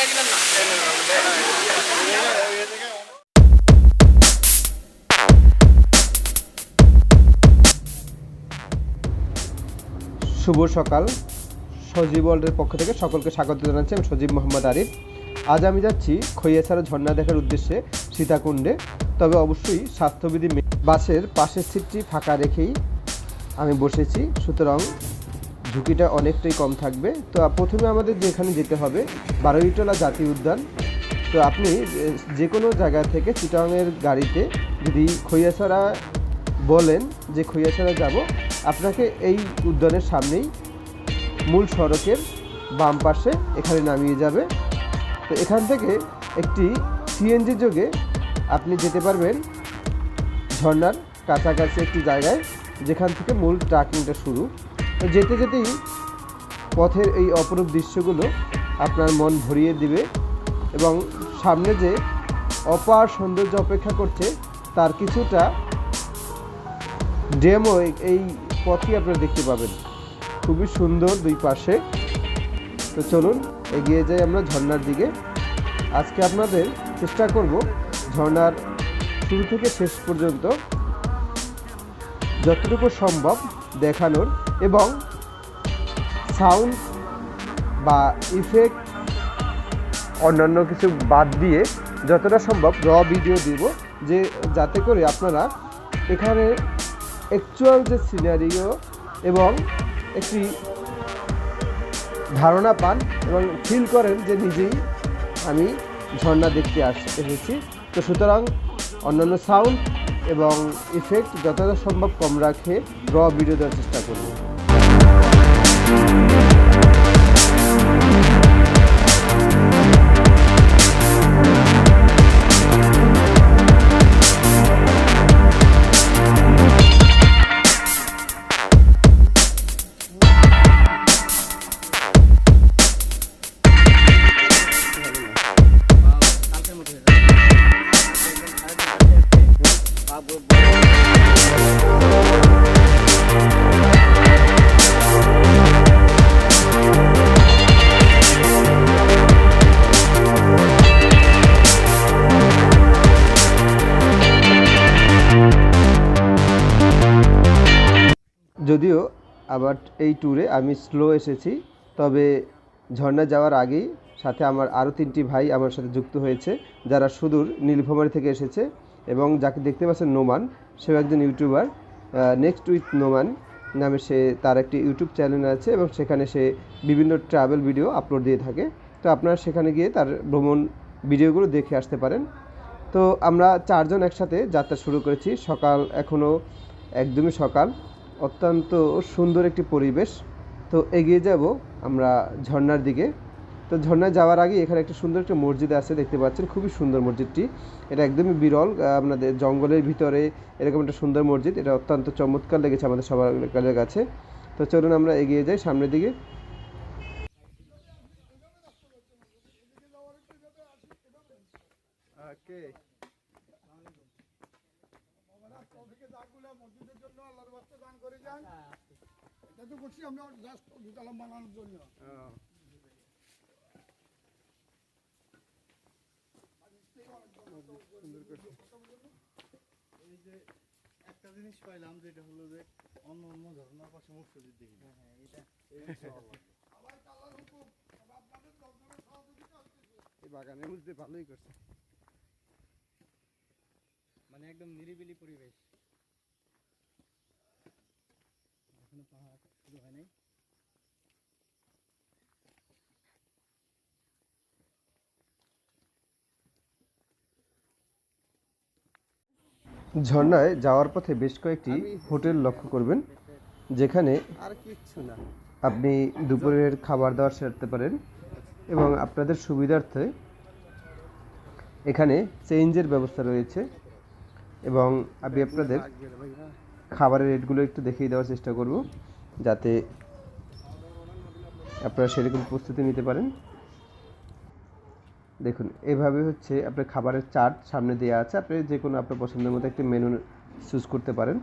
শুভ সকাল। সজীব ওয়ার্ল্ডের পক্ষ থেকে সকলকে স্বাগত জানাচ্ছি। আমি সজীব মোহাম্মদ আরিফ। আজ আমি যাচ্ছি খৈয়াছড়া ঝর্ণা দেখার উদ্দেশ্যে সীতাকুণ্ডে। তবে অবশ্যই স্বাস্থ্যবিধি বাসের পাশের সিটটি ফাঁকা রেখেই আমি বসেছি, সুতরাং ঝুঁকিটা অনেকটাই কম থাকবে। তো প্রথমে আমাদের যেখানে যেতে হবে বারুইতলা জাতীয় উদ্যান। তো আপনি যে কোনো জায়গা থেকে চিটাগাংয়ের গাড়িতে যদি খৈয়াছড়া বলেন যে খৈয়াছড়া যাব, আপনাকে এই উদ্যানের সামনেই মূল সড়কের বাম পাশে এখানে নামিয়ে যাবে। তো এখান থেকে একটি সিএনজি যোগে আপনি যেতে পারবেন ঝর্ণার কাছাকাছি একটি জায়গায়, যেখান থেকে মূল ট্রেকিংটা শুরু। তো যেতে যেতেই পথের এই অপরূপ দৃশ্যগুলো আপনার মন ভরিয়ে দিবে এবং সামনে যে অপার সৌন্দর্য অপেক্ষা করছে তার কিছুটা ডেমো এই পথই আপনারা দেখতে পাবেন। খুবই সুন্দর দুই পাশে। তো চলুন এগিয়ে যাই আমরা ঝর্ণার দিকে। আজকে আপনাদের চেষ্টা করব ঝর্ণার শুরু থেকে শেষ পর্যন্ত যতটুকু সম্ভব দেখানোর এবং সাউন্ড বা ইফেক্ট অন্যান্য কিছু বাদ দিয়ে যতটা সম্ভব ভিডিও দিব, যে যাতে করে আপনারা এখানে অ্যাকচুয়াল যে সিনারিও এবং একটি ধারণা পান এবং ফিল করেন যে নিজেই আমি ঝর্ণা দেখতে এসেছি। তো সুতরাং অন্যান্য সাউন্ড এবং ইফেক্ট যতটা সম্ভব কম রাখে ভিডিও দেওয়ার চেষ্টা করব। যদিও আবার এই ট্যুরে আমি স্লো এসেছি, তবে ঝর্ণা যাওয়ার আগেই সাথে আমার আরও 3টি ভাই আমার সাথে যুক্ত হয়েছে, যারা সুদূর নীলফামারী থেকে এসেছে এবং যাকে দেখতে পাচ্ছেন নোমান, সেও একজন ইউটিউবার। নেক্সট উইথ নোমান নামে তার একটি ইউটিউব চ্যানেল আছে এবং সেখানে সে বিভিন্ন ট্রাভেল ভিডিও আপলোড দিয়ে থাকে। তো আপনারা সেখানে গিয়ে তার ভ্রমণ ভিডিওগুলো দেখে আসতে পারেন। তো আমরা 4 জন একসাথে যাত্রা শুরু করেছি। সকাল এখনও একদমই সকাল, অত্যন্ত সুন্দর একটি পরিবেশ। তো এগিয়ে যাব আমরা ঝর্ণার দিকে। তো ঝর্ণায় যাওয়ার আগে এখানে একটা সুন্দর একটা মসজিদ আছে, দেখতে পাচ্ছেন খুবই সুন্দর মসজিদটি। এটা একদমই বিরল, আপনাদের জঙ্গলের ভিতরে এরকম একটা সুন্দর মসজিদ। এটা অত্যন্ত চমৎকার লেগেছে আমাদের সবার কাছে। তো চলুন আমরা এগিয়ে যাই সামনের দিকে। এই যে একটা জিনিস পাইলাম, যেটা হলো যে অন্য অন্য ঝর্ণার পাশে মসজিদ দেখি। এই বাগানের মধ্যে ভালোই করছে, মানে একদম নিরিবিলি পরিবেশ। এখনো পাহাড় শুরু হয় নাই। ঝর্ণায় যাওয়ার পথে বেশ কয়েকটি হোটেল লক্ষ্য করবেন, যেখানে আপনি দুপুরের খাবার দাবার সেরতে পারেন এবং আপনাদের সুবিধার্থে এখানে চেঞ্জের ব্যবস্থা রয়েছে এবং আমি আপনাদের খাবারের রেটগুলো একটু দেখিয়ে দেওয়ার চেষ্টা করব, যাতে আপনারা সেরকম প্রস্তুতি নিতে পারেন। দেখুন এভাবে হচ্ছে আপনার খাবারের চার্ট সামনে দেওয়া আছে, আপনি যে কোনো আপনার পছন্দের মতো একটি মেনু চুজ করতে পারেন।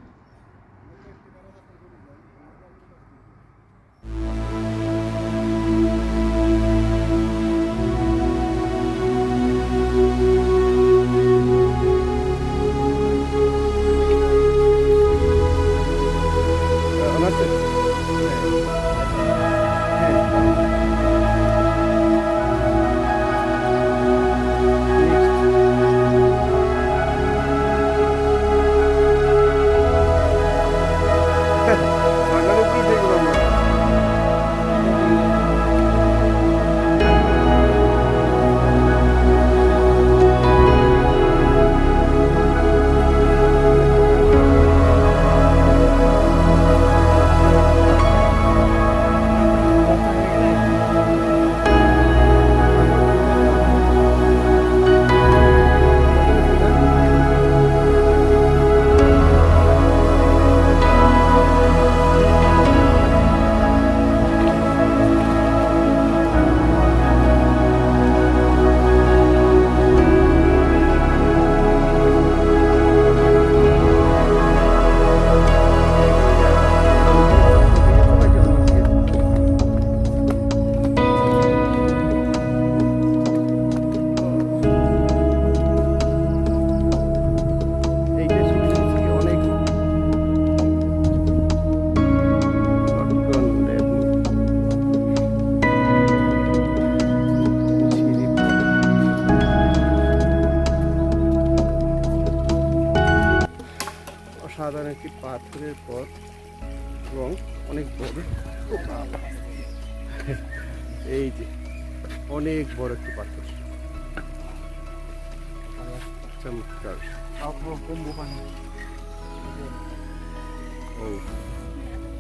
এবং অনেক বড়। ও বাবা! এই যে অনেক বড় একটি পাথর, চমৎকার। কম্বু পানি ও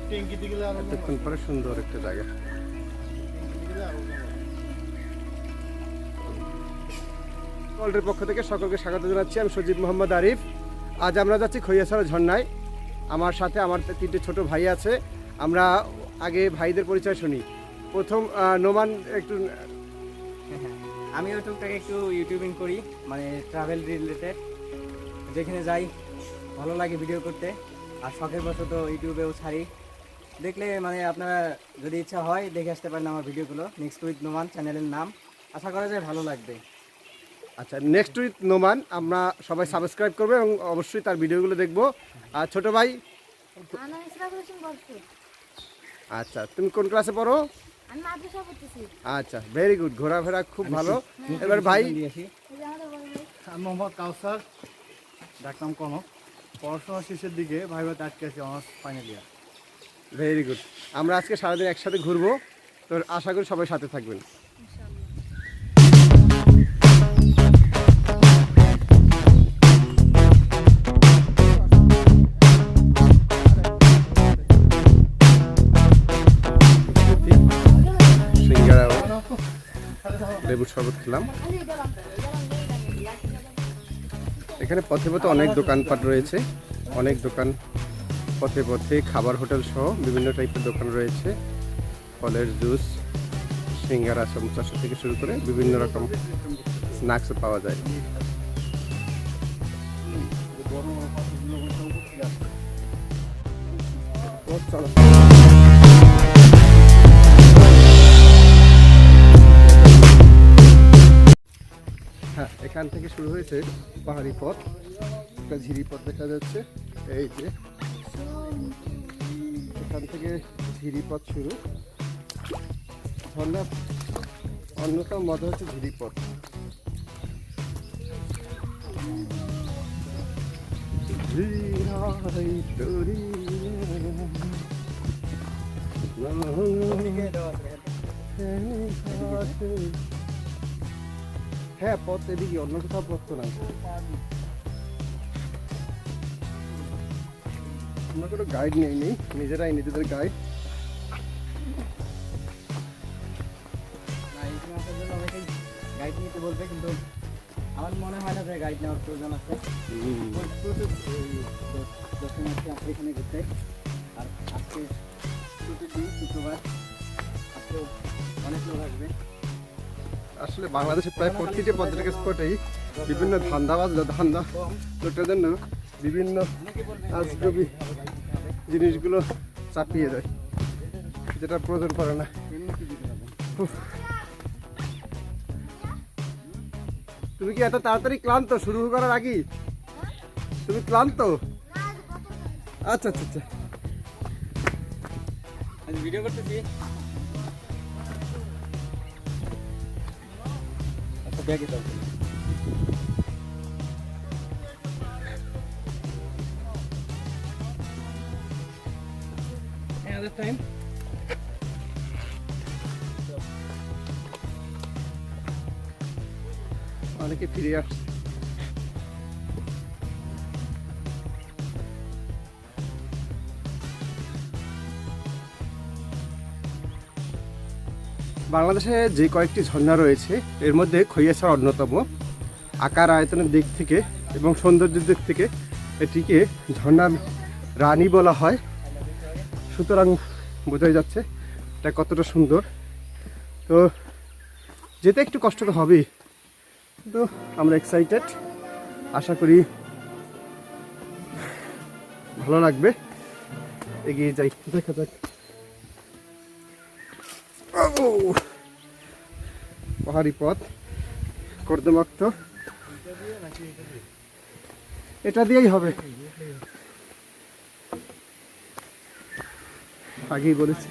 ট্যাঙ্কিতে গেলে আরো এতক্ষণ পরে সুন্দর একটা জায়গা। ওয়ার্ল্ডের পক্ষ থেকে সকলকে স্বাগত জানাচ্ছি। আমি সজীব মোহাম্মদ আরিফ। আজ আমরা যাচ্ছি খৈয়াছড়া ঝর্ণায়। আমার সাথে আমার 3টে ছোট ভাই আছে। আমরা আগে ভাইদের পরিচয় শুনি। প্রথম নোমান একটু। আমিও টুকটাক একটু ইউটিউবিং করি, মানে ট্রাভেল রিলেটেড। যেখানে যাই ভালো লাগে ভিডিও করতে, আর শখের বশত ইউটিউবেও ছাড়ি। দেখলে মানে আপনারা যদি ইচ্ছা হয় দেখে আসতে পারেন আমার ভিডিওগুলো। নেক্সট উইথ নোমান চ্যানেলের নাম, আশা করা যায় ভালো লাগবে। আচ্ছা, নেক্সট উইথ নোমান আমরা সবাই সাবস্ক্রাইব করবো এবং অবশ্যই তার ভিডিওগুলো দেখবো। আর ছোট ভাই, আচ্ছা তুমি কোন ক্লাসে পড়ো? আমি মাদ্রাসা পড়তেছি। আচ্ছা, ভেরি গুড, ঘোরাফেরা খুব ভালো। এবার ভাই, এই যে আমাদের বড় ভাই। আমি মোহাম্মদ কাউসার, ডাকনাম কনক। পড়াশোনা শেষের দিকে ভাইভাতে আটকে আছি, honours final year. Very good. আমরা আজকে সারাদিন একসাথে ঘুরবো, তো আশা করি সবাই সাথে থাকবেন। সিঙ্গারা, লেবুর শরবত খেলাম। এখানে পথে পথে অনেক দোকানপাট রয়েছে, অনেক দোকান পথে পথে, খাবার হোটেল সহ বিভিন্ন টাইপের দোকান রয়েছে। ফলের জুস, সিঙ্গারা, সমোসা থেকে শুরু করে বিভিন্ন রকম স্ন্যাক্সও পাওয়া যায়। তো চলো। হ্যাঁ, এখান থেকে শুরু হয়েছে পাহাড়ি পথ। একটা ঝিরি পথ দেখা যাচ্ছে, এই যে এখান থেকে ঝিরি পথ শুরু। ঝর্ণার অন্যতম মজা হচ্ছে ঝিরি পথ। হ্যাঁ, পথ এদিকে, অন্য কোথাও পথ তো নাই। আমরা কোনো গাইড নেই, নিজেরাই নিজেদের গাইড। না, এখানে আসার জন্য অনেকেই গাইড নিতে বলবে, কিন্তু আমার মনে হয় না যে গাইড নেওয়ার প্রয়োজন আছে। প্রচুর দর্শন আসছে আপনি এখানে ঘুরতে। আর আজকে ছুটির দিন, শুক্রবার, আজকে অনেক লোক আসবে। আসলে বাংলাদেশের প্রায় প্রতিটি পর্যটক স্পটেই বিভিন্ন ধান্দা লোকটার জন্য বিভিন্ন আজগবি জিনিসগুলো চাপিয়ে দেয়, যেটা প্রয়োজন পড়ে না। উফ। তুমি কি এত তাড়াতাড়ি ক্লান্ত শুরু করার আগে? তুমি ক্লান্ত? আচ্ছা আচ্ছা আচ্ছা। আমি ভিডিও করতেছি। আচ্ছা, ব্যাগে দাও। Another time. অনেকে ফিরে আসছে। বাংলাদেশে যে কয়েকটি ঝর্ণা রয়েছে এর মধ্যে খৈয়াছড়া অন্যতম। আকার আয়তনের দিক থেকে এবং সৌন্দর্যের দিক থেকে এটিকে ঝর্ণার রানী বলা হয়। সুতরাং বোঝাই যাচ্ছে এটা কতটা সুন্দর। তো যেতে একটু কষ্ট তো হবেই, কিন্তু আমরা এক্সাইটেড। আশা করি ভালো লাগবে। এগিয়ে যাই, দেখা যাক। পাহাড়ি পথ, কর্দমাক্ত, এটা দিয়েই হবে। আগেই বলেছি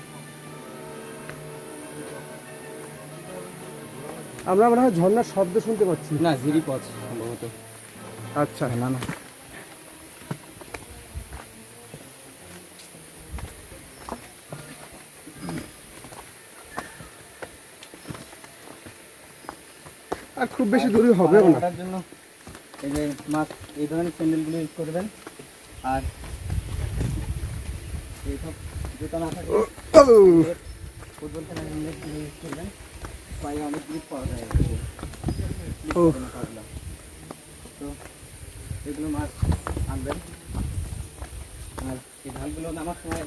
আমরা মনে হয় ঝর্ণার শব্দ শুনতে পাচ্ছি। না, ঝিরি পথ সম্ভবত। আচ্ছা, না না, আর খুব বেশি দূরে হবেও না। হাঁটার জন্য এই যে মাছ এই ধরনের স্যান্ডেলগুলো ইউজ করবেন। আর এইসব জুতা না থাকলে ও, ফুটবল খেলার হেলমেটগুলো ইউজ করবেন। পায়ে অনেক গ্রিপ পাওয়া যায় ও। পাগুলো। তো এগুলো মাছ আনবেন। আর এই ঢালগুলো নামার সময়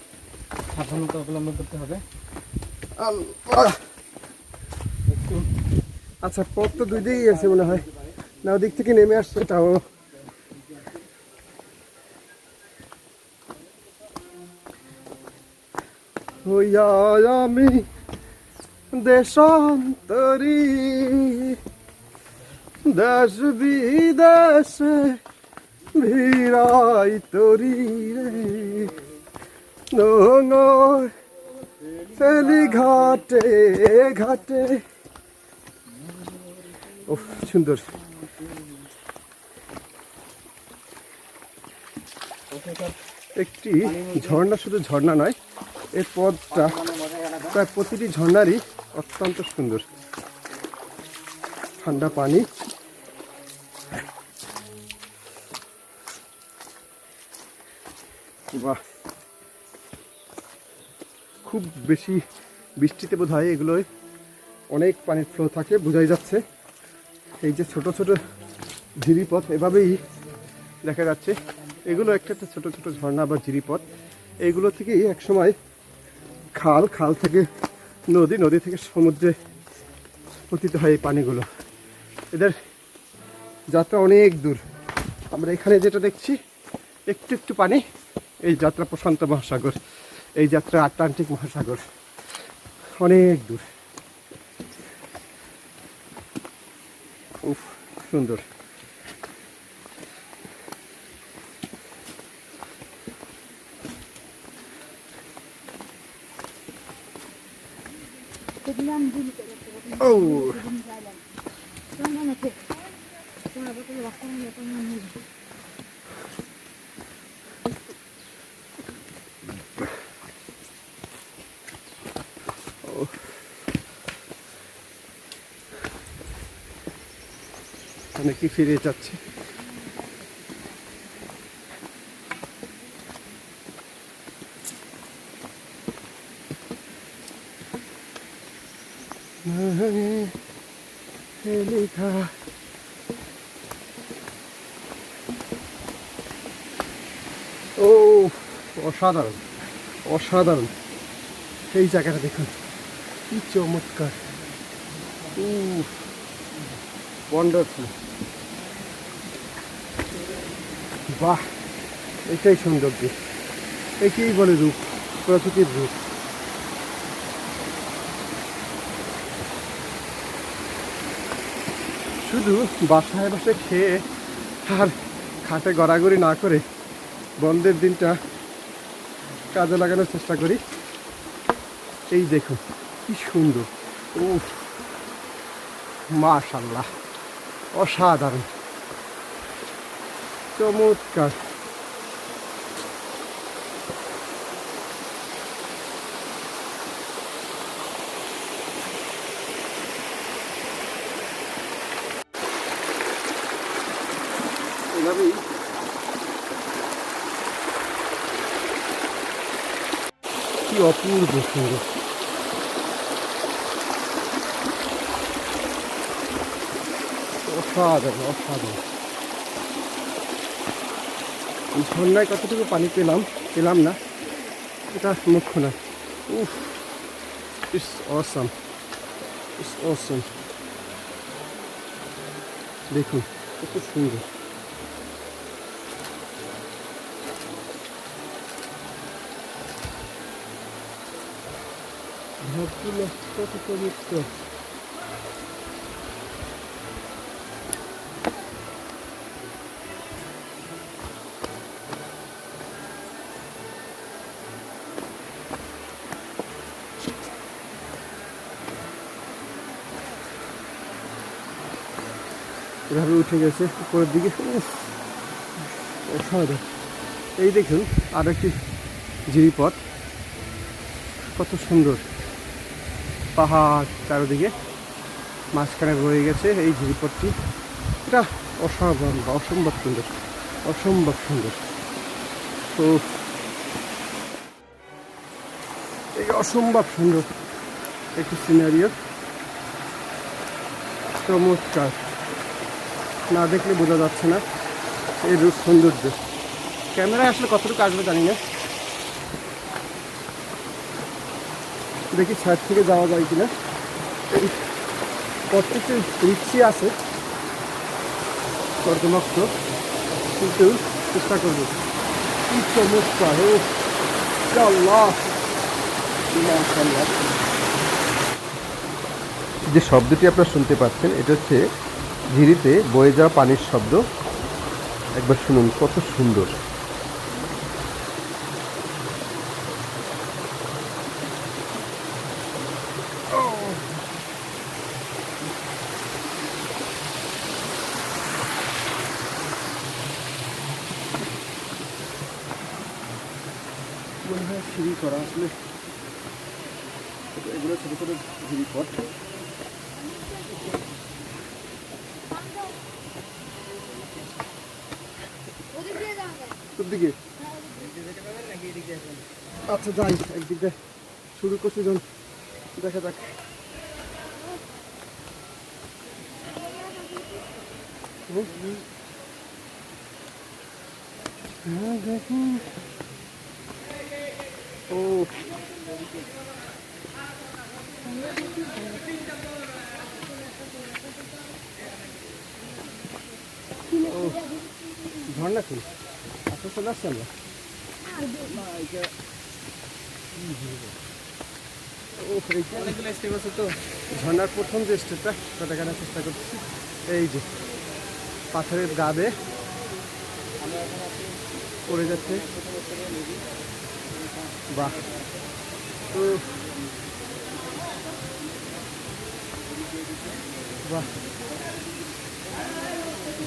সাবধানতা অবলম্বন করতে হবে। আল্লাহ। একটু আচ্ছা, পথ তো দুই দিকেই আছে মনে হয়, না ওদিক থেকে নেমে আসছে তাও। হইয়া আমি দেশান্তরী, দেশ বিদেশে ভিড়াই তরি রে, নোংর ফেলি ঘাটে ঘাটে। ও সুন্দর। একটি ঝর্ণা, শুধু ঝর্ণা নয়, এই পথটা প্রায় প্রতিটি ঝর্ণারই অত্যন্ত সুন্দর। ঠান্ডা পানি, বাহ। খুব বেশি বৃষ্টিতে বোধ হয় এগুলোয় অনেক পানির ফ্লো থাকে, বোঝাই যাচ্ছে। এই যে ছোট ছোট ঝিরিপথ এভাবেই দেখা যাচ্ছে, এগুলো একটা একটা ছোট ছোট ঝর্ণা বা ঝিরিপথ। এইগুলো থেকেই একসময় খাল, খাল থেকে নদী, নদী থেকে সমুদ্রে পতিত হয় এই পানিগুলো। এদের যাত্রা অনেক দূর। আমরা এখানে যেটা দেখছি একটু একটু পানি, এই যাত্রা প্রশান্ত মহাসাগর, এই যাত্রা আটলান্টিক মহাসাগর, অনেক দূর। উফ, সুন্দর। দেখলাম দিন করে ও তোমার মনে আছে তোমার বলে রাস্তা নিয়ে তোমার মনে নেই। অনেকেই ফিরে যাচ্ছে। লেখা ও অসাধারণ, অসাধারণ। এই জায়গাটা দেখুন কি চমৎকার, ওয়ান্ডারফুল। বাহ, এটাই সৌন্দর্য, একেই বলে রূপ, প্রকৃতির রূপ। শুধু বাসায় বসে খেয়ে আর খাটে গড়াগড়ি না করে বন্ধের দিনটা কাজে লাগানোর চেষ্টা করি। এই দেখুন কি সুন্দর, উফ, মাশাআল্লাহ, অসাধারণ, চমৎকার। এভাবেই কি অপূর্ব সুন্দর। অসাধারণ, অসাধারণ। ঝর্ণায় কতটুকু পানি পেলাম না, এটা মুখ্য না। উফ, ইটস অসাম, ইটস অসাম। দেখুন কত সুন্দর। ভাবগুলো কত পবিত্র। এভাবে উঠে গেছে উপরের দিকে, অসাধারণ। এই দেখুন আর একটি ঝিরিপথ, কত সুন্দর, পাহাড় চারিদিকে, মাঝখানে রয়ে গেছে এই ঝিরিপথটি। এটা অসাধারণ বা অসম্ভব সুন্দর, অসম্ভব সুন্দর। তো এই অসম্ভব সুন্দর একটি সিনারিও, চমৎকার, না দেখলে বোঝা যাচ্ছে না এর রূপ সৌন্দর্য। ক্যামেরায় আসলে কতটুকু আসবে জানি না, দেখি সাইড থেকে যাওয়া যায় কিনা। এই প্রত্যেকটি রিক্সি আছে কর্দমাক্ত, কিন্তু চেষ্টা করবো। কি চমৎকার! ও আল্লাহ! যে শব্দটি আপনারা শুনতে পাচ্ছেন এটা হচ্ছে ঝিরিতে বয়ে যাওয়া পানির শব্দ। একবার শুনুন, কত সুন্দর। মনে হয় সিঁড়ি করা, আসলে এগুলো ছোটো ছোটো ঝিরিপথ। তোর দিকে আচ্ছা যাই, একদিক দিয়ে শুরু করছি যখন, দেখা যাক। দেখুন, ও ঝর্ণা কি আসলে চলে আসছে আমরা। অনেকগুলো স্টেপ আছে তো। ঝর্ণার প্রথম যে স্টেপটা সেটা দেখানোর চেষ্টা করছি। এই যে পাথরের গা বেয়ে পড়ে যাচ্ছে, বাহ! বাহ,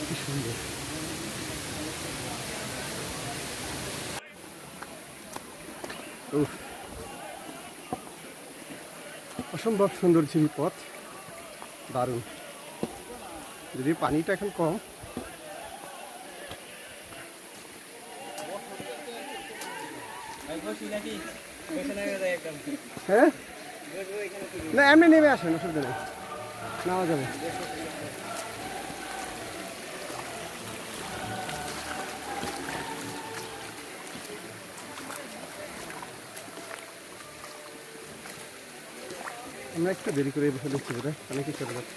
কি সুন্দর! অসম্ভব সুন্দর ঝিরিপথ, দারুণ। যদি পানিটা এখন কম, হ্যাঁ না এমনি নেমে আসেন, অসুবিধা নেই, নেওয়া যাবে। আমরা একটু দেরি করে বসে দেখছি, বোধ হয় অনেকই চলে যাচ্ছে।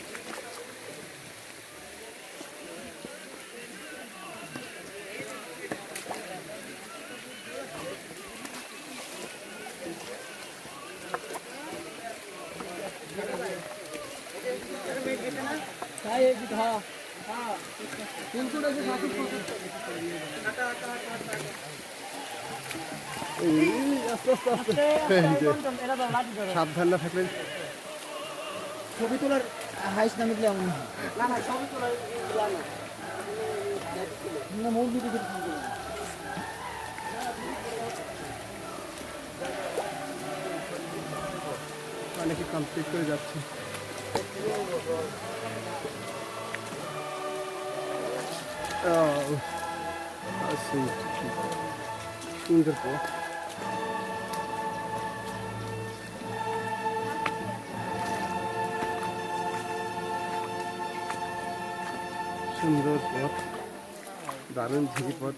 সাবধান না থাকলে ছবি তোলার হাইস না মিটলে এমন না মূল ভিডিও অনেকে কমপ্লিট করে যাচ্ছে। সুন্দর পথ, সুন্দর পথ, দারুণ ঝিরিপথ।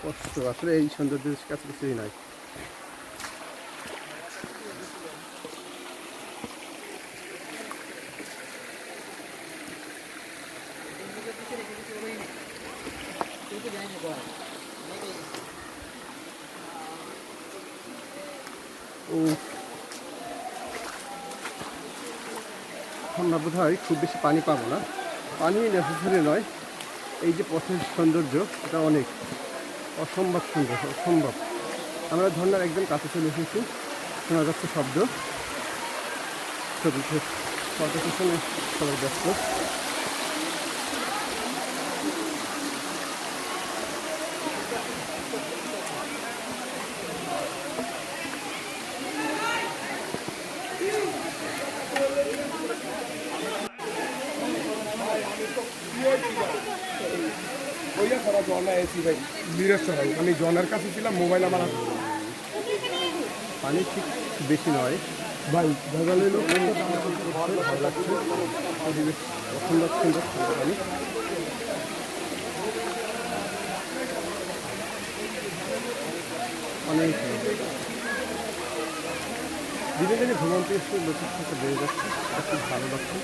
কষ্ট আসলে এই সৌন্দর্যের কাছে কিছুই নাই। ও আমরা বোধ হয় খুব বেশি পানি পাবো না, পানি নেসেসারি নয়। এই যে পথের সৌন্দর্য এটা অনেক অসম্ভব সুন্দর, অসম্ভব। আমরা ঝর্ণার একদম কাছে চলে এসেছি, শোনা যাচ্ছে শব্দ। চলছে, ফটো সেশনে সবাই ব্যস্ত। ওইয়া সারা জনা এসি ভাই নিরস্ত ভাই আমি জনার কাছে ছিলাম মোবাইল আমার পানি ঠিক বেশি নয় ভাই ভেজাল হইলো ভালো লাগছে, পরিবেশ সুন্দর সুন্দর পানি। অনেক ধীরে ধীরে ভ্রমণটি একটু লোকের সাথে বেড়ে যাচ্ছে, এটা খুব ভালো লাগছে।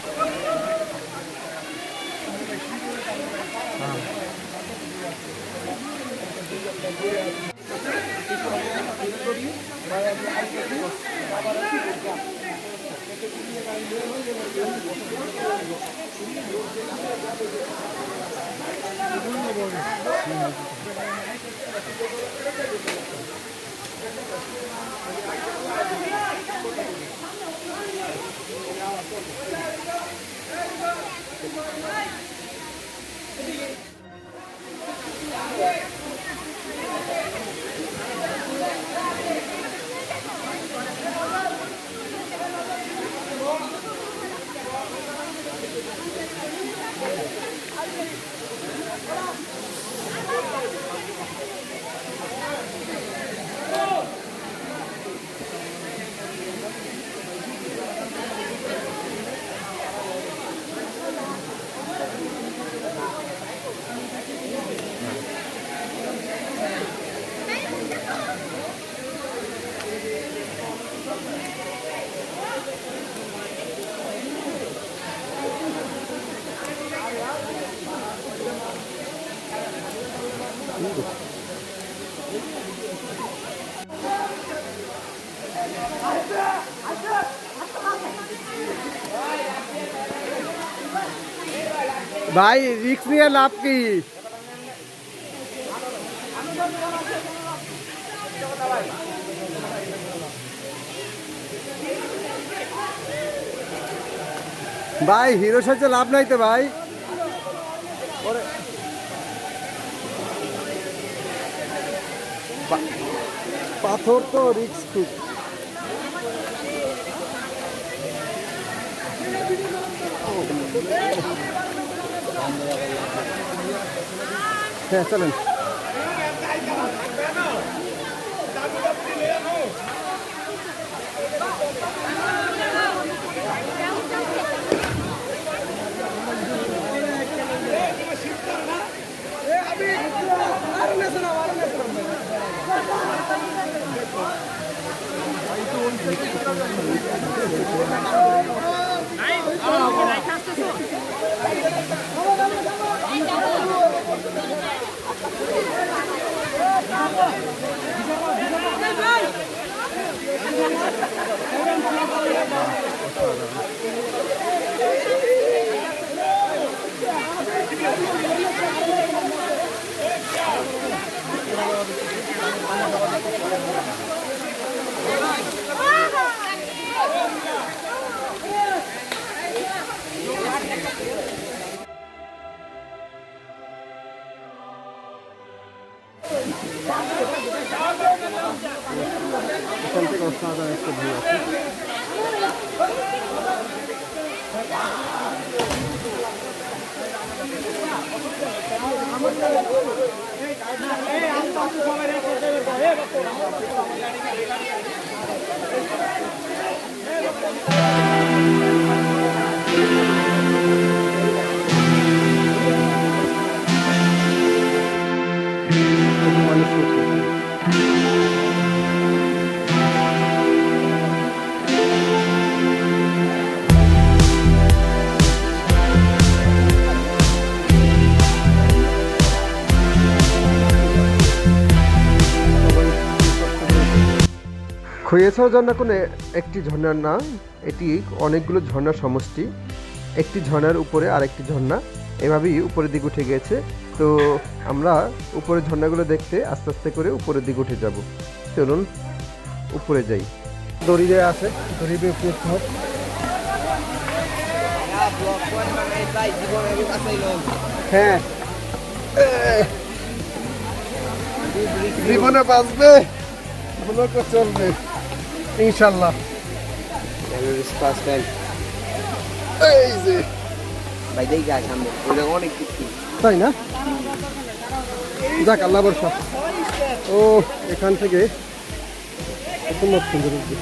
ভাই রিস্ক নিয়ে লাভ কি? ভাই হিরো সাথে লাভ নাই তো ভাই। পাথর তো রিস্ক খুব। হ্যাঁ চলেন। এখান থেকে অসাধারণ একটা ভিউ আছে। খৈয়াছড়া ঝর্ণা কোনো একটি ঝর্ণার না, এটি অনেকগুলো ঝর্ণার সমষ্টি। একটি ঝর্ণার উপরে আরেকটি ঝর্ণা, এভাবেই উপরের দিকে উঠে গিয়েছে। তো আমরা উপরের ঝর্ণাগুলো দেখতে আস্তে আস্তে করে উপরের দিকে উঠে যাব। চলুন উপরে যাই। দড়ি দেওয়া আছে, দড়ি বেয়ে উঠতে হবে। হ্যাঁ জীবনে বাঁচবে, ব্লগও চলবে ইনশাল্লাহ। এই যে তাই না, যাক আল্লাহ বর্ষা। ও এখান থেকে অসম্ভব সুন্দর উদ্ভিদ।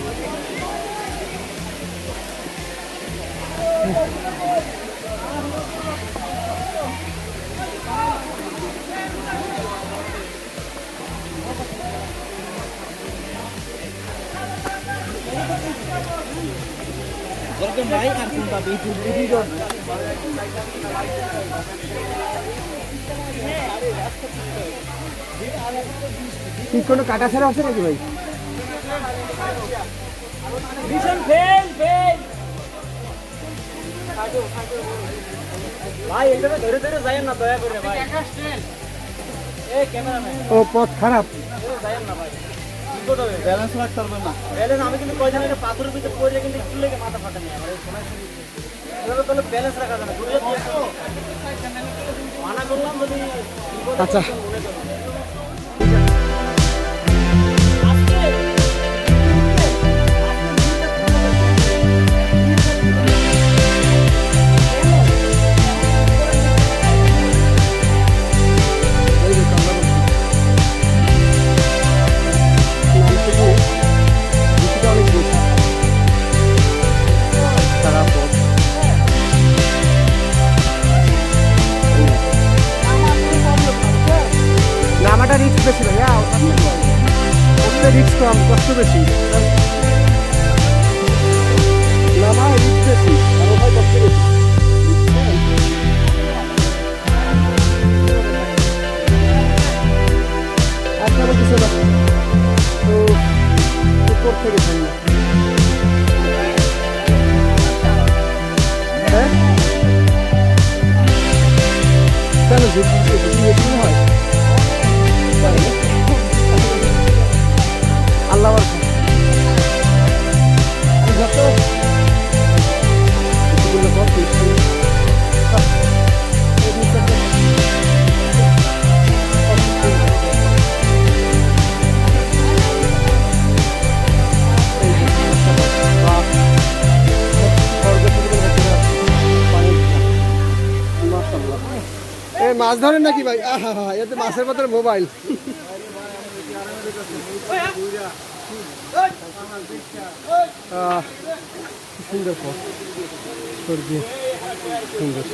কি কোনো কাটা ছাড়া আছে নাকি ভাই? ও পথ খারাপ। ব্যালেন্স রাখতে পারবেন না। আমি কিন্তু কয়দিন আগে পাথরের ভিতরে পড়ে কিন্তু একটু লেগে মাথা ফাটা নিয়ে আমার এভাবে তাহলে ব্যালেন্স রাখা যাবে না। মানা করলাম যদি আচ্ছা নামাটা রিস্ক বেশি ভাইয়া, ওটা রিস্ক কম, কষ্ট বেশি। নামা রিস্ক বেশি আর ওটাই কষ্ট বেশি। আচ্ছা বলতেছে না তো উপর থেকে শুনলাম। হ্যাঁ কেন বেশি হয়? আল্লাহ যত মাছ ধরেন নাকি ভাই? আহা এতে মাছের মধ্যে মোবাইল। সুন্দর পথ সুন্দর।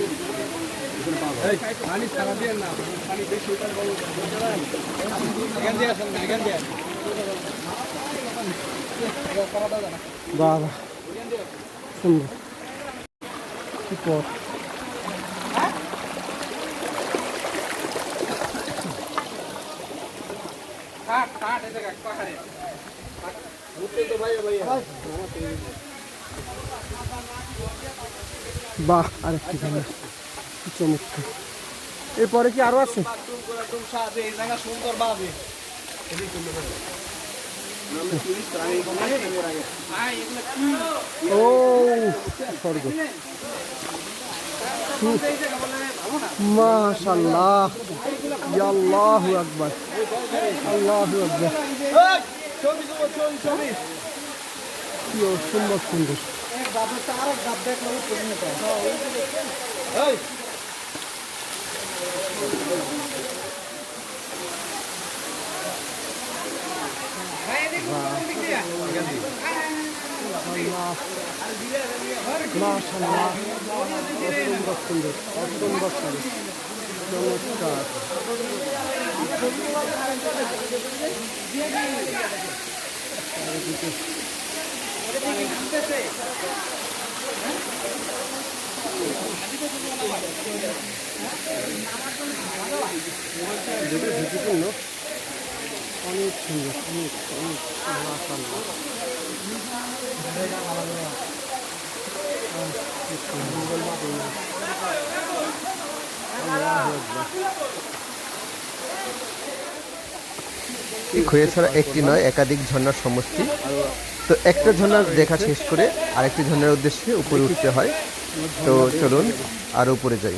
বাবা সুন্দর কি পথ। বাহ আরেকটি ঝর্ণা কি চমৎকার। এরপরে কি আরো আছে? ও স্বর্গ মাশাআল্লাহ, আল্লাহু আকবার, আল্লাহু আকবার। কি অসম্ভব সুন্দর। মাশাআল্লাহ অসম্ভব সুন্দর, অসম্ভব সুন্দর, চমৎকার। ঝুঁকিপূর্ণ, অনেক সুন্দর, অনেক অনেক মাশাআল্লাহ। খৈয়াছড়া একটি নয় একাধিক ঝর্ণার সমষ্টি। তো একটা ঝর্ণা দেখা শেষ করে আরেকটি ঝর্ণার উদ্দেশ্যে উপরে উঠতে হয়। তো চলুন আরও উপরে যাই।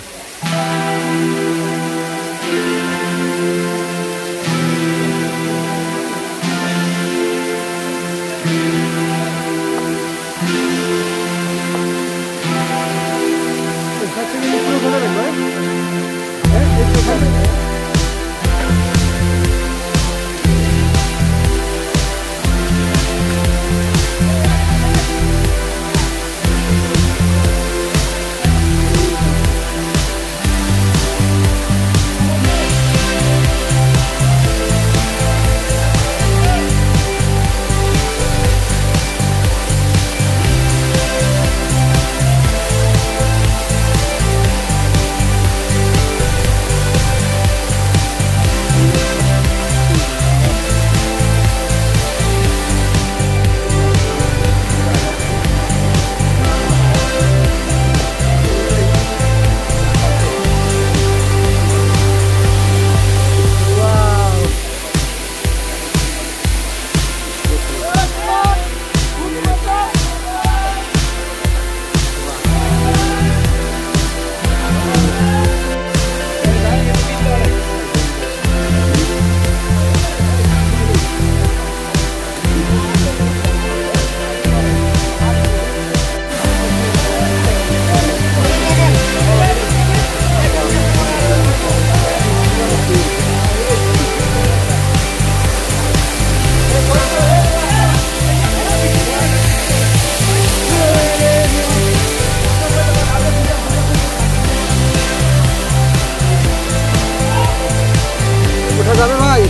উঠা যাবে ভাই?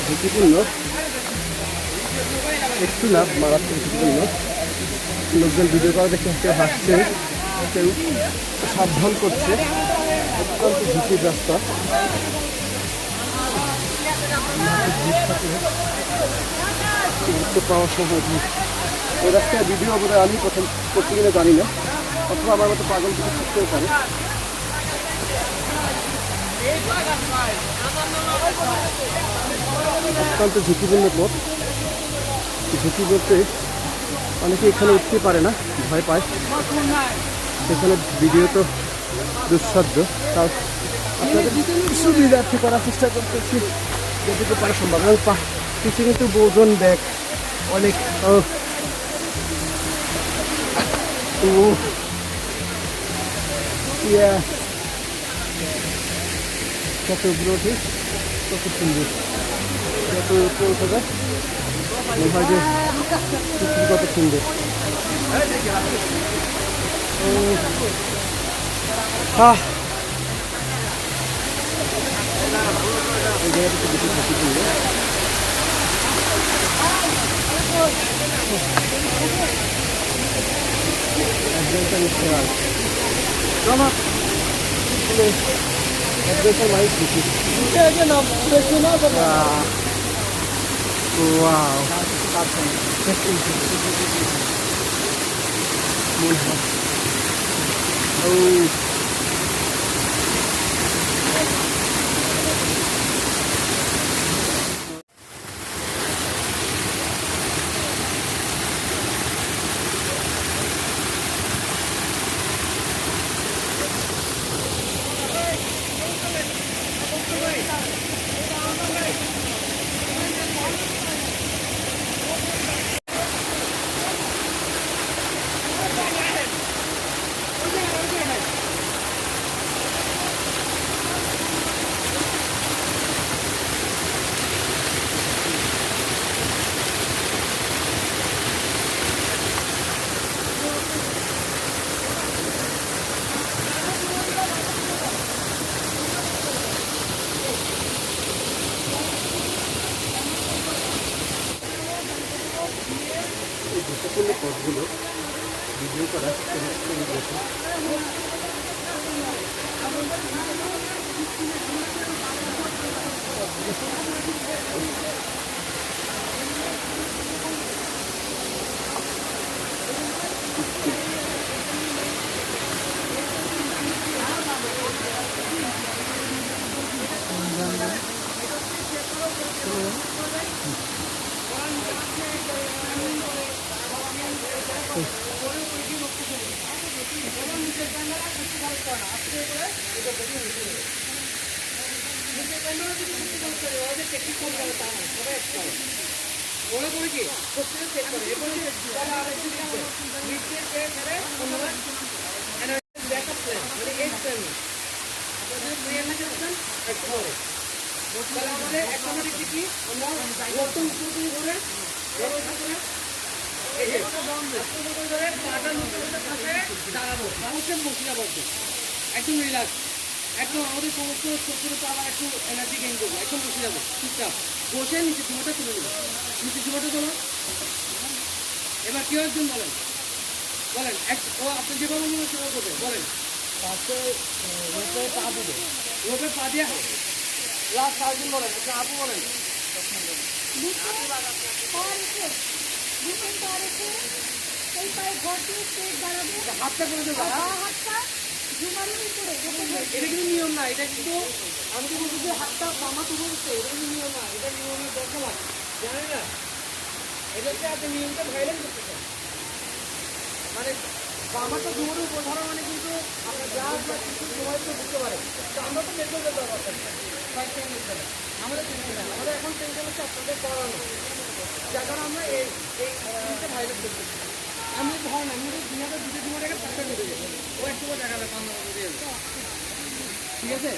ঝুঁকিপূর্ণ, একটু না মারাত্মক ঝুঁকিপূর্ণ। লোকজন ভিডিও করা দেখে কেউ হাসছে, কেউ সাবধান করছে। অত্যন্ত ঝুঁকির রাস্তা। পাওয়ার সময় ওই রাস্তায় ভিডিও বোধহয় আমি প্রথম করতে গেলে জানি না, অথবা আমার মতো পাগল কিছু শিখতেও পারে। অত্যন্ত ঝুঁকিপূর্ণ পথ। ঝুঁকি বলতে অনেকে এখানে উঠতে পারে না, ভয় পায়। সেখানে ভিডিও তো দুঃসাধ্য, তাও আপনাদের সুবিধার্থে করার চেষ্টা করতেছি যেটুকু পারা সম্ভব। এবং কিছু কিন্তু ওজন ব্যাগ অনেক কত উপরে ওঠে, কত সুন্দর। যত উপরে ওঠা যায় মনে হয় যে পৃথিবী কত সুন্দর। এই জায়গাটা একটু বেশি ঝুঁকিপূর্ণ। অ্যাডভেঞ্চার ইস্তেমাল অ্যাডভেঞ্চার মানে খুশি। ওয়াও, গুরুত্বপূর্ণ পথগুলো ভিডিও করা একদম রিল্যাক্স, একদম আমাদের সমস্ত ছোটো পা আবার একটু এনার্জি গেইন করবো, একদম বসে যাবো চুপচাপ বসে নিচে জীবনটা তুলে নেবো, নিচে জীবনটা তোলো। এবার কেউ একজন বলেন বলেন ও আপনি যেভাবে মনে সেভাবে করবে বলেন। রোপে পা দিয়ে লাস্ট আরেকজন বলেন, আচ্ছা আপু বলেন। হাতটা করে দেবো, এটা কিন্তু নিয়ম না, এটা কিন্তু আমি তো বলছি যে হাতটা পামা তুলে দিচ্ছে, এটা কিন্তু নিয়ম না, এটা নিয়মের দরকার না, জানেন না? এটা হচ্ছে আপনি নিয়মটা ভাইলেন করতেছেন, মানে পামাটা জোরে উপর ধরা মানে কিন্তু আপনার যা আপনার কিছু সময় তো বুঝতে পারে। তো আমরা তো মেট্রো যেতে পারছি আমাদের টেনশন নেই, আমাদের এখন টেনশন হচ্ছে আপনাদের পড়ানো, যার কারণে আমরা এই জিনিসটা ভাইলেট করতেছি। আমি ধরেন আমি দুনিয়াতে দুটো জীবনটাকে পাঁচটা করে দেবো, ও একটু দেখাবে পান্না দিয়ে যাবে, ঠিক আছে?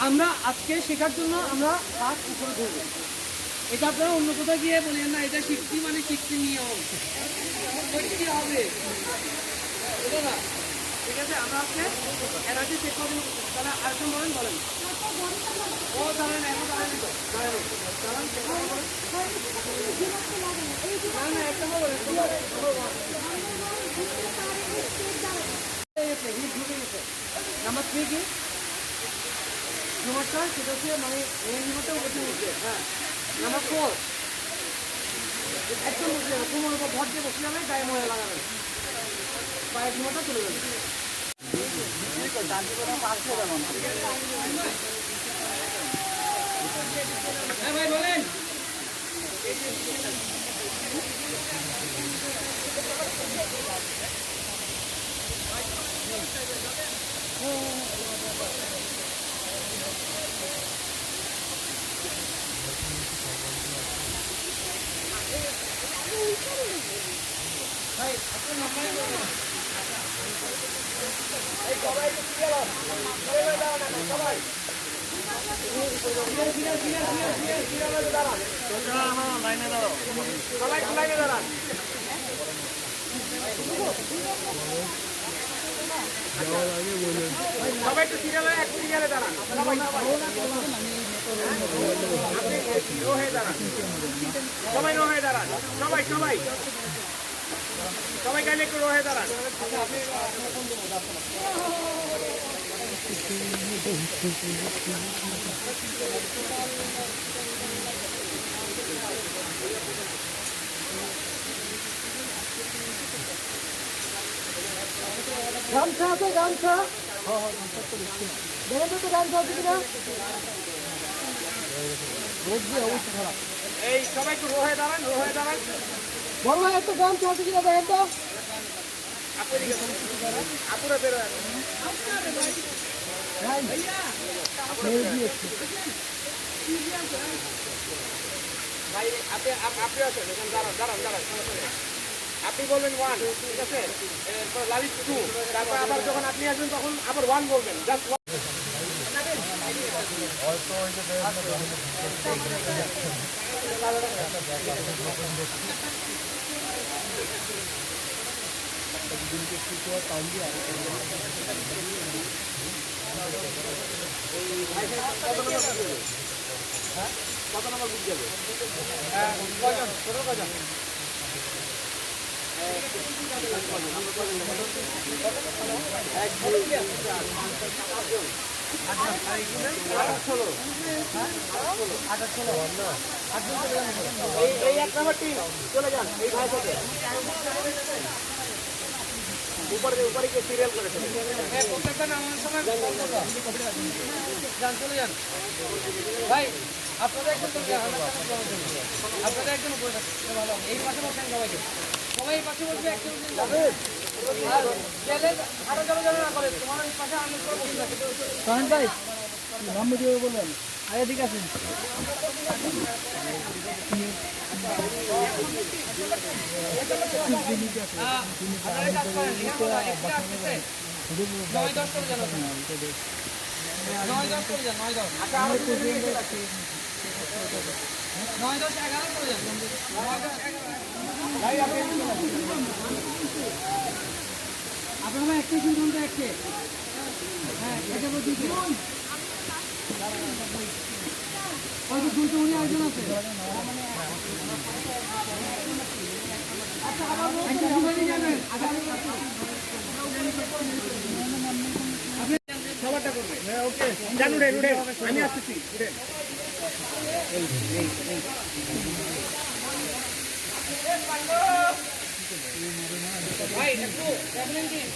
আমরা আজকে শেখার জন্য আমরা হাত উপরে ধরবো, এটা আপনারা অন্য কোথাও গিয়ে বলেন না এটা শিখছি মানে শিখছি নিয়ম কি হবে এটা না, ঠিক আছে? আমরা আজকে এনার্জি চেক করবো, তাহলে আরেকজন বলেন বলেন ও দাঁড়ান এখন দাঁড়ান দিত দাঁড়ান না একটা বলেন নাম্বার 3 কি ঝুমারটা সেটা হচ্ছে মানে এই ঝুমারটা উপরে উঠছে। হ্যাঁ নাম্বার 4 একদম বসে যাবে, তোমার উপর ভর দিয়ে বসে যাবে, গায়ে ময়লা লাগাবে, পায়ের ঝুমারটা চলে যাবে। হ্যাঁ ভাই বলেন। ভাই আপনার নাম্বার সবাই একটু সিরিয়ালে এক সিরিয়ালে দাঁড়ান, সবাই নো হয়ে দাঁড়ান, সবাই সবাই সবাই গাইলে একটু রোহে দাঁড়ান। গামছা আছে গামছা, দেখেন তো গামছা আছে কিনা, এই সবাই একটু রোহে দাঁড়ান, রোহে দাঁড়ান, বড় ভাই একটু গামছা আছে কিনা দেখেন তো, আপুরা বেরো ভাই আপনি আছেন এখানে, দাঁড়ান দাঁড়ান দাঁড়ান, আপনি বলবেন 1, ঠিক আছে? এরপর লালিত 2, তারপর আবার যখন আপনি আসবেন তখন আবার 1 বলবেন, জাস্ট কত নম্বর বুঝ যাবে? কয়জন ছোট কয়জন? এই 1 নম্বর টিম চলে যান, এই ভাই থেকে উপরে উপরে গিয়ে সিরিয়াল করে প্রত্যেকটা নামানোর সময় যান, চলে যান ভাই। আপনারা একজন আপনারা একজন উপরে এই পাশে বসেন সবাইকে। তোমার এই পাশে বসবে একটা যাবে আর গেলে আরো যাবে না করে তোমার এই পাশে আমি করে বসে থাকি কারণ ভাই নাম দিয়ে বললেন আরে ঠিক আছে নয় দশ করে জানো নয় দশ করে যান 9-10-11 করে যান 9-10-11 আপনারা একটা শুনুন তো একটা হ্যাঁ এটা বলছি কত দুটো উনি একজন আছে আচ্ছা আবার একটা দুবারই যাবেন আপনি সবারটা করবেন হ্যাঁ ওকে জান উড়ে আমি আসছি উড়ে ভাই একটু ট্রাভেলিং দিন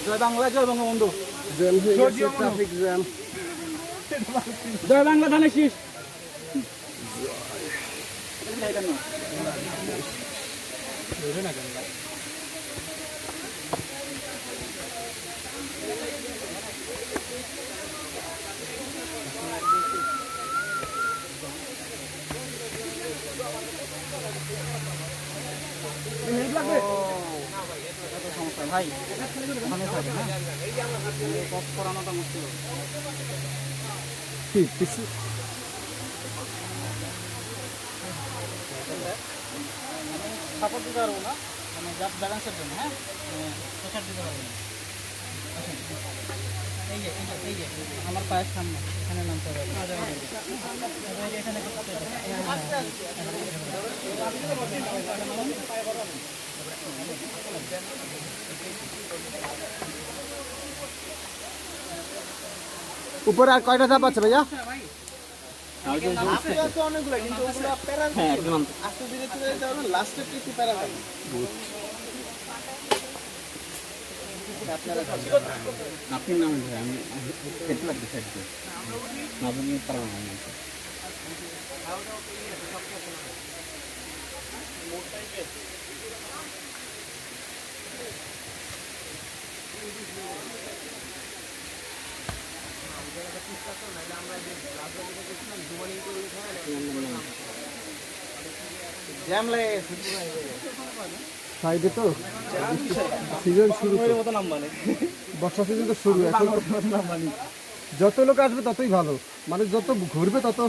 জয় বাংলা জয় বঙ্গবন্ধু ট্রাফিক জ্যাম জয় বাংলা ধানের শীষ সমস্যা ভাই ওখানে থাকে না কপ করানোটা মুশকিল সাপোর্ট দিতে পারবো না মানে জাস্ট ব্যালেন্সের জন্য হ্যাঁ প্রেশার দিতে পারবো না এই যে আমার পায়ের সামনে এখানে নামতে হবে এখানে উপরে আর কয়টা ধাপ আছে ভাইয়া? অনেকগুলো কিন্তু ওগুলো প্যারা আস্তে ধীরে চলে যেতে হবে লাস্টের কিছু প্যারা থাকে আপনি নাম আমি খেতে লাগবে সাইডে না বললে পারবো না জ্যাম লাগে সাইডে তো সিজন শুরু মতো নাম মানে বর্ষা সিজন তো শুরু এখন যত লোক আসবে ততই ভালো মানে যত ঘুরবে তত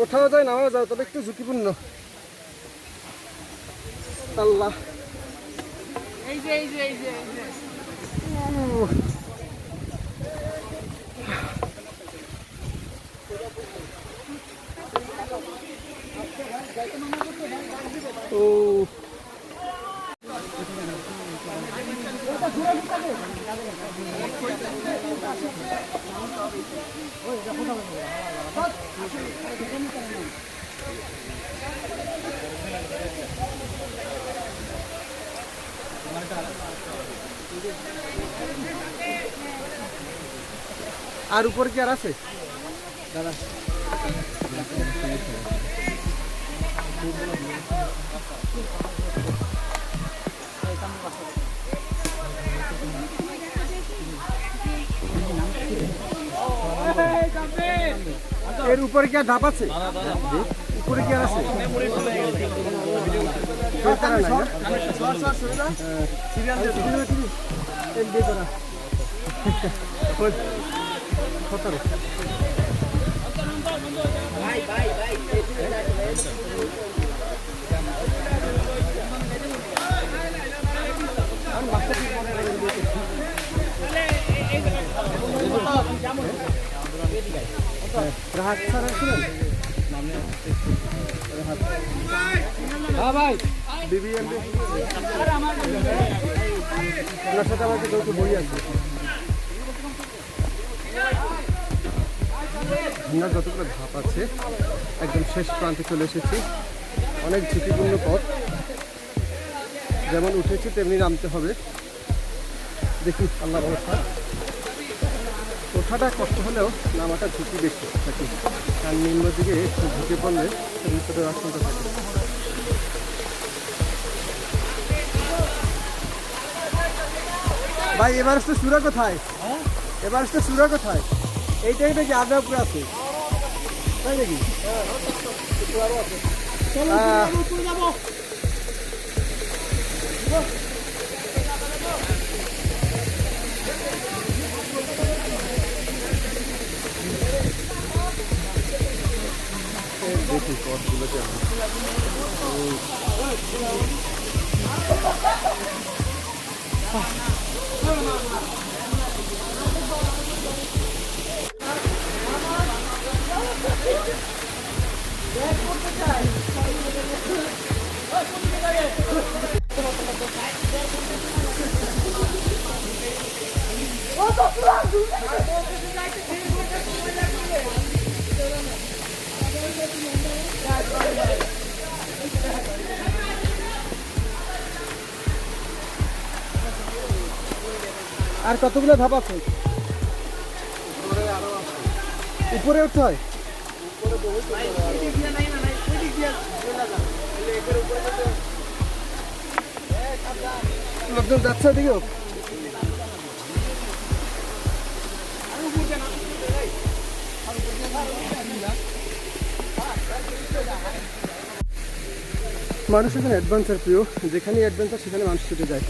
ওঠাও যায় নামাও যায় তবে একটু ঝুঁকিপূর্ণ আল্লাহ এই যে ও আর উপরে কি আর আছে দাদা? এর উপরে কি আর ধাপ আছে? উপরে কি আর আছে? হ্যাঁ ভাই ওনার সাথে আমাকে যৌথ বই আছে। আমরা যতগুলো ধাপ আছে একদম শেষ প্রান্তে চলে এসেছি। অনেক ঝুঁকিপূর্ণ পথ, যেমন উঠেছি তেমনি নামতে হবে। দেখি আল্লাহ ভরসা। ওঠাটা কষ্ট হলেও নামাটা ঝুঁকি বেশি থাকে, কারণ নিম্ন দিকে একটু ঝুঁকে পড়লে বিপদের আশঙ্কা থাকে। ভাই এভারেস্টের চূড়া কোথায়? এভারেস্টের চূড়া কোথায়? এইটা এটা কি আদ্রা উপরে আছে তাই নাকি? দেখি পথগুলো কেমন। আর কতগুলো ধাপ আছে? উপরে উঠতে হয়? লোকজন যাচ্ছে ওদিকেও? মানুষ এখানে অ্যাডভেঞ্চার প্রিয়, যেখানে অ্যাডভেঞ্চার সেখানে মানুষ ছুটে যায়।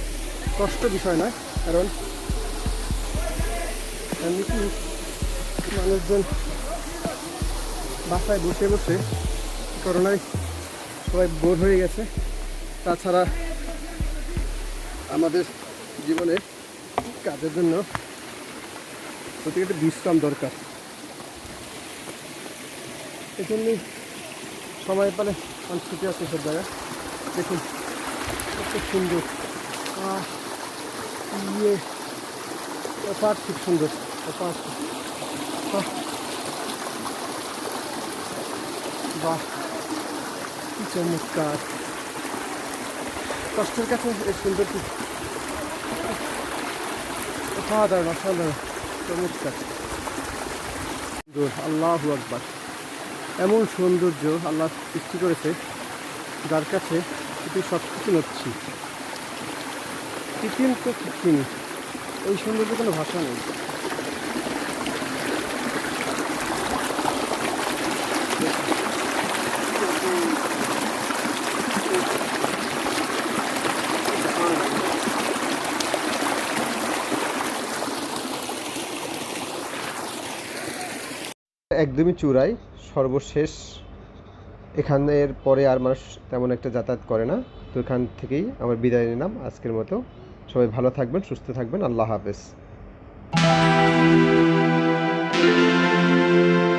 কষ্ট বিষয় নয়, কারণ এমনিকি মানুষজন বাসায় বসে বসে করোনায় সবাই বোর হয়ে গেছে। তাছাড়া আমাদের জীবনে কাজের জন্য প্রত্যেকটা বিশ্রাম দরকার। এই জন্যই সময় পেলে মানুষ ছুটে আছে সব জায়গায়। দেখুন কত সুন্দর, পার্ক খুব সুন্দর। বাহ কি চমৎকার! কষ্টের কাছে এই সুন্দর কি অসাধারণ, অসাধারণ, চমৎকার সুন্দর। আল্লাহু আকবার! এমন সৌন্দর্য আল্লাহ সৃষ্টি করেছে যার কাছে কিন্তু সব কিছু নচ্ছি। কৃত্রিম তো কৃত্রিমই, এই সৌন্দর্যের কোনো ভাষা নেই। একদমই চূড়ায় সর্বশেষ, এখানের পরে আর মানুষ তেমন একটা যাতায়াত করে না। তো এখান থেকেই আমার বিদায় নিলাম আজকের মতো। সবাই ভালো থাকবেন, সুস্থ থাকবেন। আল্লাহ হাফেজ।